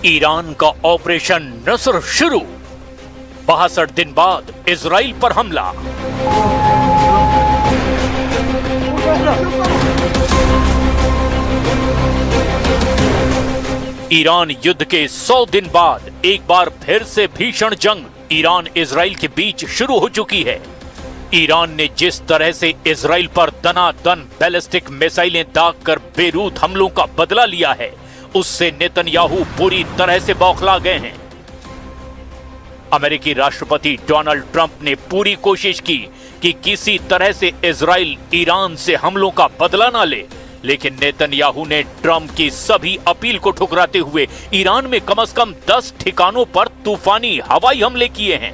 Iran का operation नस्र शुरू। 62 दिन बाद इजराइल पर हमला। ईरान युद्ध के 100 दिन बाद एक बार फिर से भीषण जंग ईरान इजराइल के बीच शुरू हो चुकी है। ईरान ने जिस तरह से इजराइल पर दनादन बैलिस्टिक मिसाइलें दागकर बेरूत हमलों का बदला लिया है, उससे नेतन्याहू पूरी तरह से बौखला गए हैं। अमेरिकी राष्ट्रपति डोनाल्ड ट्रंप ने पूरी कोशिश की कि किसी तरह से इजराइल ईरान से हमलों का बदला ना ले, लेकिन नेतन्याहू ने ट्रंप की सभी अपील को ठुकराते हुए ईरान में कम से कम 10 ठिकानों पर तूफानी हवाई हमले किए हैं।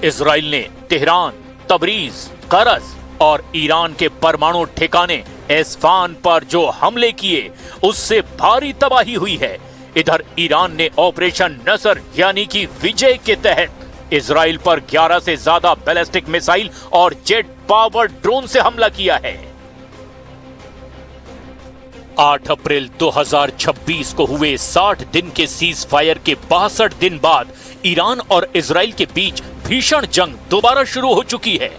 इजराइल ने तेहरान, तबरीज, करज और ईरान के परमाणु ठिकाने एस्फान पर जो हमले किए, उससे भारी तबाही हुई है। इधर ईरान ने ऑपरेशन नसर यानी कि विजय के तहत इजराइल पर 11 से ज्यादा बैलिस्टिक मिसाइल और जेट पावर ड्रोन से हमला किया है। 8 अप्रैल 2026 को हुए 60 दिन के सीज फायर के 62 दिन बाद ईरान और इजराइल के बीच भीषण जंग दोबारा शुरू हो चुकी है।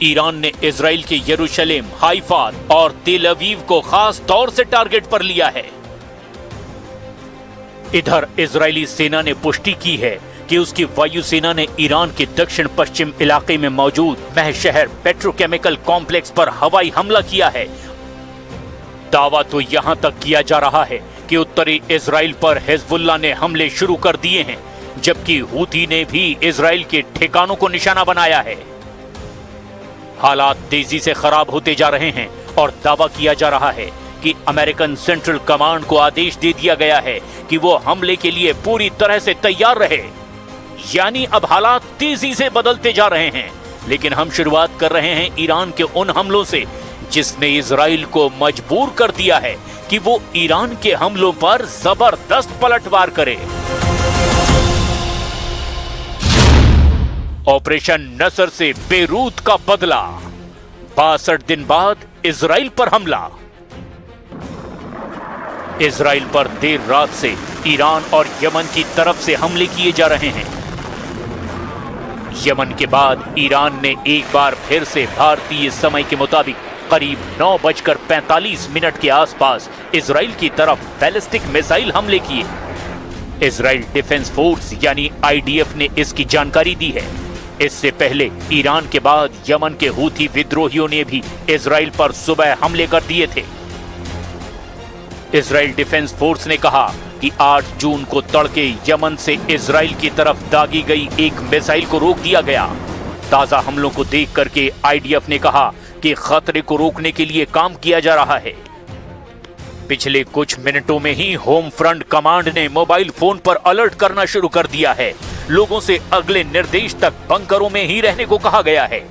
ईरान ने इजराइल के यरूशलेम, हाइफा और तेल अवीव को खास तौर से टारगेट पर लिया है। इधर इजरायली सेना ने पुष्टि की है कि उसकी वायुसेना ने ईरान के दक्षिण पश्चिम इलाके में मौजूद महशहर पेट्रोकेमिकल कॉम्प्लेक्स पर हवाई हमला किया है। दावा तो यहां तक किया जा रहा है कि उत्तरी इजराइल पर हिजबुल्लाह ने हमले शुरू कर दिए हैं, जबकि हूथी ने भी इजराइल के ठिकानों को निशाना बनाया है। हालात तेजी से खराब होते जा रहे हैं और दावा किया जा रहा है कि अमेरिकन सेंट्रल कमांड को आदेश दे दिया गया है कि वो हमले के लिए पूरी तरह से तैयार रहे। यानी अब हालात तेजी से बदलते जा रहे हैं, लेकिन हम शुरुआत कर रहे हैं ईरान के उन हमलों से जिसने इजराइल को मजबूर कर दिया है कि वो ईरान के हमलों पर जबरदस्त पलटवार करे। ऑपरेशन नसर से बेरूत का बदला। 62 दिन बाद इजराइल पर हमला। इजराइल पर देर रात से ईरान और यमन की तरफ से हमले किए जा रहे हैं। यमन के बाद ईरान ने एक बार फिर से भारतीय समय के मुताबिक करीब 9:45 के आसपास इजराइल की तरफ बैलिस्टिक मिसाइल हमले किए। इजराइल डिफेंस फोर्स यानी आईडीएफ ने इसकी जानकारी दी है। इससे पहले ईरान के बाद यमन के हूथी विद्रोहियों ने भी इजराइल पर सुबह हमले कर दिए थे। इजराइल डिफेंस फोर्स ने कहा कि 8 जून को तड़के यमन से इजराइल की तरफ दागी गई एक मिसाइल को रोक दिया गया। ताजा हमलों को देख करके आईडीएफ ने कहा कि खतरे को रोकने के लिए काम किया जा रहा है। पिछले कुछ मिनटों में ही होम फ्रंट कमांड ने मोबाइल फोन पर अलर्ट करना शुरू कर दिया है। लोगों से अगले निर्देश तक बंकरों में ही रहने को कहा गया है।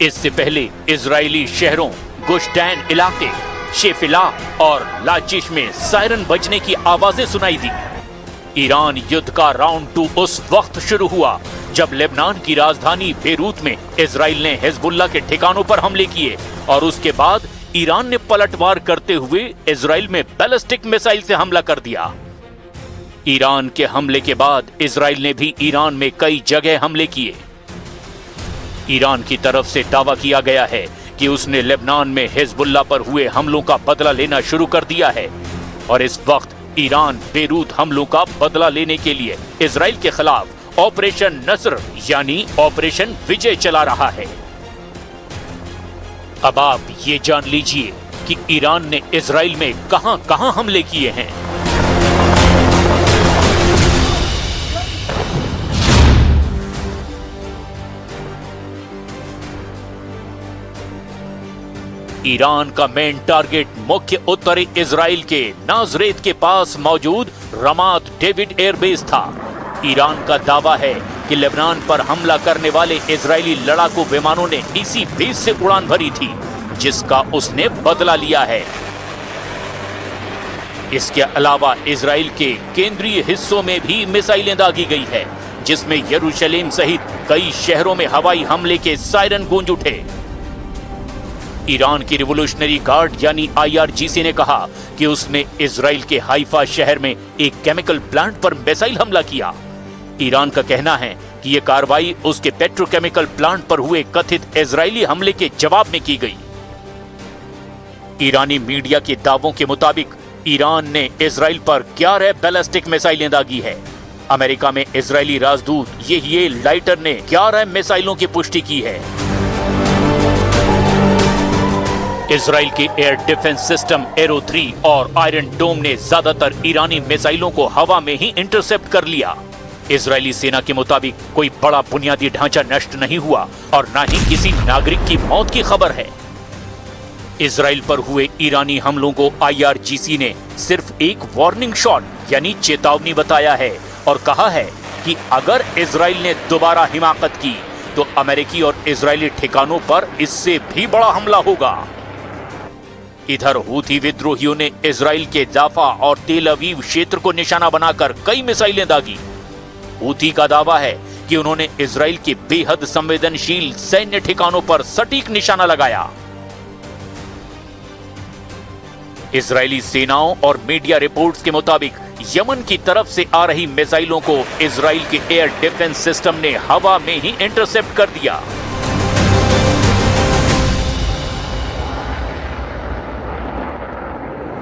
इससे पहले इजरायली शहरों गुश्तैन इलाके, शेफिला और लाचिश में सायरन बजने की आवाजें सुनाई दी। ईरान युद्ध का राउंड 2 उस वक्त शुरू हुआ जब लेबनान की राजधानी बेरूत में इजराइल ने हिजबुल्लाह के ठिकानों पर हमले किए और उसके बाद ईरान ने पलटवार करते हुए इजराइल में बैलिस्टिक मिसाइल से हमला कर दिया। ईरान के हमले के बाद इजराइल ने भी ईरान में कई जगह हमले किए। ईरान की तरफ से दावा किया गया है कि उसने लेबनान में हिजबुल्लाह पर हुए हमलों का बदला लेना शुरू कर दिया है और इस वक्त ईरान बेरूत हमलों का बदला लेने के लिए इजराइल के खिलाफ ऑपरेशन नसर यानी ऑपरेशन विजय चला रहा है। अब आप ये जान लीजिए कि ईरान ने इजराइल में कहां-कहां हमले किए हैं। ईरान का मेन टारगेट मुख्य उत्तरी इजराइल के नाजरेत के पास मौजूद रमात डेविड एयरबेस था। ईरान का दावा है कि लेबनान पर हमला करने वाले इजरायली लड़ाकू विमानों ने इसी बेस से उड़ान भरी थी, जिसका उसने बदला लिया है। इसके अलावा इजराइल के केंद्रीय हिस्सों में भी मिसाइलें दागी गई है, जिसमें यरूशलेम सहित कई शहरों में हवाई हमले के सायरन गूंज उठे। ईरान की रिवोल्यूशनरी गार्ड यानी आईआरजीसी ने कहा कि उसने इजराइल के हाइफा शहर में एक केमिकल प्लांट पर मिसाइल हमला किया। ईरान का कहना है कि यह कार्रवाई उसके पेट्रोकेमिकल प्लांट पर हुए कथित इजरायली हमले के जवाब में की गई। ईरानी मीडिया के दावों के मुताबिक ईरान ने इजराइल पर 11 बैलिस्टिक मिसाइलें दागी है। अमेरिका में इजरायली राजदूत ये लाइटर ने 11 मिसाइलों की पुष्टि की है। इजराइल के एयर डिफेंस सिस्टम एरो 3 और आयरन डोम ने ज्यादातर ईरानी मिसाइलों को हवा में ही इंटरसेप्ट कर लिया। इजरायली सेना के मुताबिक कोई बड़ा बुनियादी ढांचा नष्ट नहीं हुआ और न ही किसी नागरिक की मौत की खबर है। इजराइल पर हुए ईरानी हमलों को IRGC ने सिर्फ एक वार्निंग शॉट यानी चेतावनी बताया है और कहा है कि अगर इजराइल ने दोबारा हिमाकत की तो अमेरिकी और इजरायली ठिकानों पर इससे भी बड़ा हमला होगा। इधर हूथी विद्रोहियों ने इजराइल के जाफा और तेल अवीव क्षेत्र को निशाना बनाकर कई मिसाइलें दागी। हूथी का दावा है कि उन्होंने इजराइल के बेहद संवेदनशील सैन्य ठिकानों पर सटीक निशाना लगाया। इजरायली सेनाओं और मीडिया रिपोर्ट्स के मुताबिक यमन की तरफ से आ रही मिसाइलों को इजराइल के एयर डिफेंस सिस्टम ने हवा में ही इंटरसेप्ट कर दिया।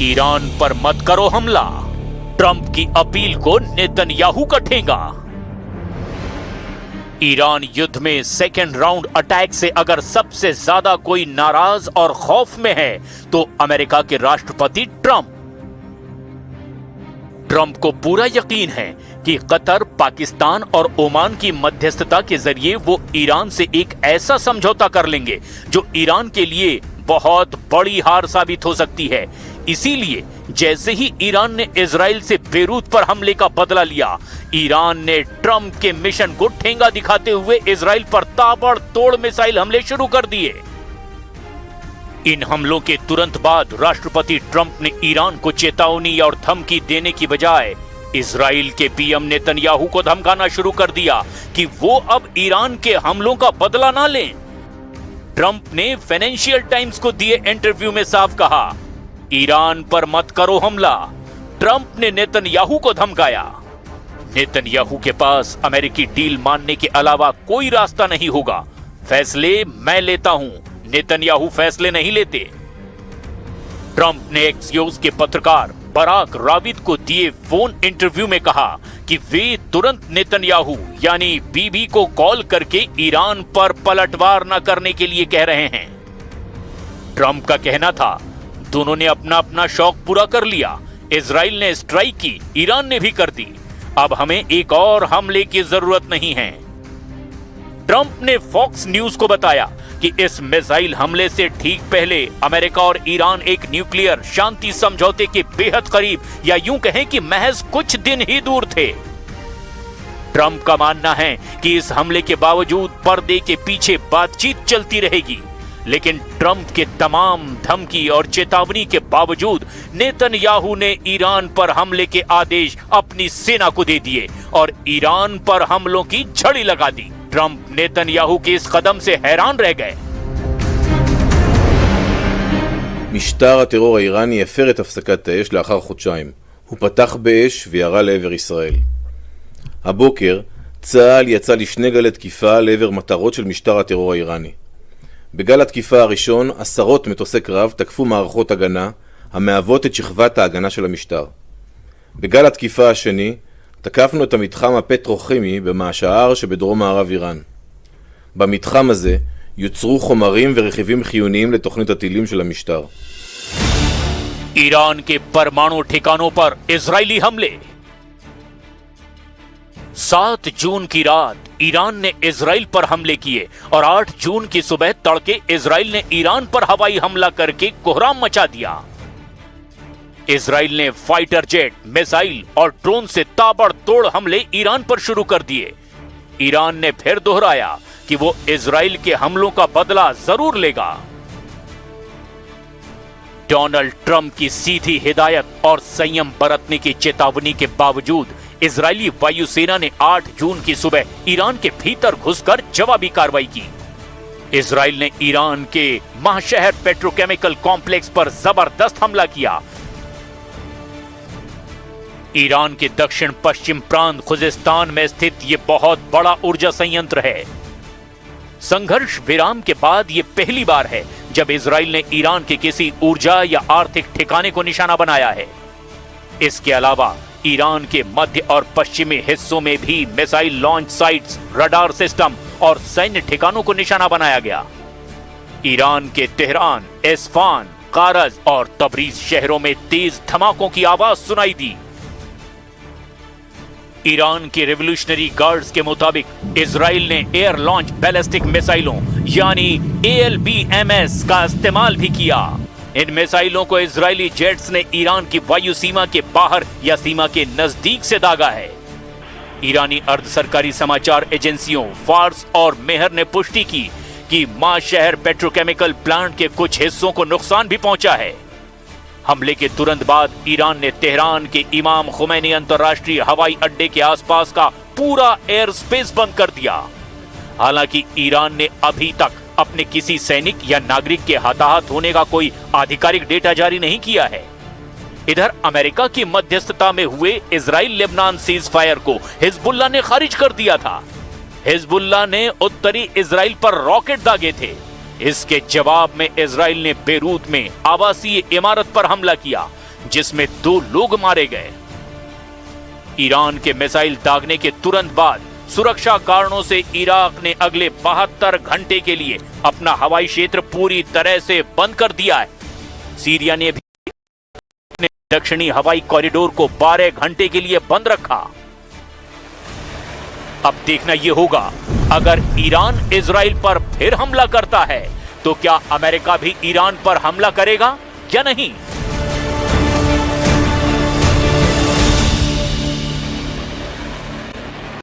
ईरान पर मत करो हमला, ट्रंप की अपील को नेतन्याहू का ठेंगा। ईरान युद्ध में सेकेंड राउंड अटैक से अगर सबसे ज्यादा कोई नाराज और खौफ में है तो अमेरिका के राष्ट्रपति ट्रंप को पूरा यकीन है कि कतर, पाकिस्तान और ओमान की मध्यस्थता के जरिए वो ईरान से एक ऐसा समझौता कर लेंगे जो ईरान के लिए बहुत बड़ी हार साबित हो सकती है। इसीलिए जैसे ही ईरान ने इजराइल से बेरूत पर हमले का बदला लिया, ईरान ने ट्रंप के मिशन को ठेंगा दिखाते हुए इजराइल पर ताबड़तोड़ मिसाइल हमले शुरू कर दिए। इन हमलों के तुरंत बाद राष्ट्रपति ट्रंप ने ईरान को चेतावनी और धमकी देने की बजाय इजराइल के पीएम नेतन्याहू को धमकाना शुरू कर दिया कि वो अब ईरान के हमलों का बदला ना लें। ट्रंप ने फाइनेंशियल टाइम्स को दिए इंटरव्यू में साफ कहा, ईरान पर मत करो हमला। ट्रंप ने नेतन्याहू को धमकाया। नेतन्याहू के पास अमेरिकी डील मानने के अलावा कोई रास्ता नहीं होगा। फैसले मैं लेता हूं, नेतन्याहू फैसले नहीं लेते। ट्रंप ने एक्सियोस के पत्रकार बराक राविद को दिए फोन इंटरव्यू में कहा कि वे तुरंत नेतन्याहू यानी बीबी को कॉल करके ईरान पर पलटवार न करने के लिए कह रहे हैं। ट्रंप का कहना था, दोनों ने अपना अपना शौक पूरा कर लिया। इजराइल ने स्ट्राइक की, ईरान ने भी कर दी। अब हमें एक और हमले की जरूरत नहीं है। ट्रंप ने फॉक्स न्यूज को बताया कि इस मिसाइल हमले से ठीक पहले अमेरिका और ईरान एक न्यूक्लियर शांति समझौते के बेहद करीब या यूं कहें कि महज कुछ दिन ही दूर थे। ट्रंप का मानना है कि इस हमले के बावजूद पर्दे के पीछे बातचीत चलती रहेगी, लेकिन ट्रंप के तमाम धमकी और चेतावनी के बावजूद नेतन्याहू ने ईरान पर हमले के आदेश अपनी सेना को दे दिए और ईरान पर हमलों की झड़ी लगा दी। ट्रंप नेतन्याहू के इस कदम से हैरान रह गए। משטר הטרור האיראני הפר את הפסקת האש לאחר חודשיים. הוא פתח באש וירה לעבר ישראל. הבוקר צה"ל יצא לשני גלי תקיפה לעבר מטרות של משטר הטרור האיראני. בגל התקיפה הראשון עשרות מטוסי קרב תקפו מערכות הגנה המהוות את שכבת ההגנה של המשטר. בגל התקיפה השני תקפנו את המתחם הפטרוכימי במעשהר שבדרום מערב איראן. במתחם הזה יוצרו חומרים ורכיבים חיוניים לתוכנית הטילים של המשטר. ईरान के परमाणु ठिकानों पर इजरायली हमले। 7 जून की रात ईरान ने इजराइल पर हमले किए और 8 जून की सुबह तड़के इजराइल ने ईरान पर हवाई हमला करके कोहराम मचा दिया। इजराइल ने फाइटर जेट, मिसाइल और ड्रोन से ताबड़तोड़ हमले ईरान पर शुरू कर दिए। ईरान ने फिर दोहराया कि वो इजराइल के हमलों का बदला जरूर लेगा। डोनाल्ड ट्रंप की सीधी हिदायत और संयम बरतने की चेतावनी के बावजूद इजरायली वायुसेना ने 8 जून की सुबह ईरान के भीतर घुसकर जवाबी कार्रवाई की। इजराइल ने ईरान के महाशहर पेट्रोकेमिकल कॉम्प्लेक्स पर जबरदस्त हमला किया। ईरान के दक्षिण पश्चिम प्रांत खुजिस्तान में स्थित यह बहुत बड़ा ऊर्जा संयंत्र है। संघर्ष विराम के बाद यह पहली बार है जब इजराइल ने ईरान के किसी ऊर्जा या आर्थिक ठिकाने को निशाना बनाया है। इसके अलावा ईरान के मध्य और पश्चिमी हिस्सों में भी missile launch sites, radar system और सैन्य ठिकानों को निशाना बनाया गया। ईरान के तेहरान, इस्फान, कारज और तबरीज शहरों में तेज धमाकों की आवाज सुनाई दी। ईरान के रेवोल्यूशनरी गार्ड्स के मुताबिक इजराइल ने एयर लॉन्च बैलिस्टिक मिसाइलों यानी ALBMS का इस्तेमाल भी किया। इन मिसाइलों को इजरायली जेट्स ने ईरान की वायु सीमा के बाहर या सीमा के नजदीक से दागा है। ईरानी अर्धसरकारी समाचार एजेंसियों फार्स और मेहर ने पुष्टि की कि मां शहर पेट्रोकेमिकल प्लांट के कुछ हिस्सों को नुकसान भी पहुंचा है। हमले के तुरंत बाद ईरान ने तेहरान के इमाम खुमैनी अंतर्राष्ट्रीय हवाई अड्डे के आसपास का पूरा एयर स्पेस बंद कर दिया। हालांकि ईरान ने अभी तक अपने किसी सैनिक या नागरिक के हताहत होने का कोई आधिकारिक डेटा जारी नहीं किया है। इधर अमेरिका की मध्यस्थता में हुए इजराइल लेबनान सीज फायर को हिजबुल्लाह ने खारिज कर दिया था। हिजबुल्लाह ने उत्तरी इजराइल पर रॉकेट दागे थे। इसके जवाब में इजराइल ने बेरूत में आवासीय इमारत पर हमला किया जिसमें 2 लोग मारे गए। ईरान के मिसाइल दागने के तुरंत बाद सुरक्षा कारणों से इराक ने अगले 72 घंटे के लिए अपना हवाई क्षेत्र पूरी तरह से बंद कर दिया है। सीरिया ने भी अपने दक्षिणी हवाई कॉरिडोर को 12 घंटे के लिए बंद रखा। अब देखना यह होगा, अगर ईरान इजराइल पर फिर हमला करता है तो क्या अमेरिका भी ईरान पर हमला करेगा या नहीं।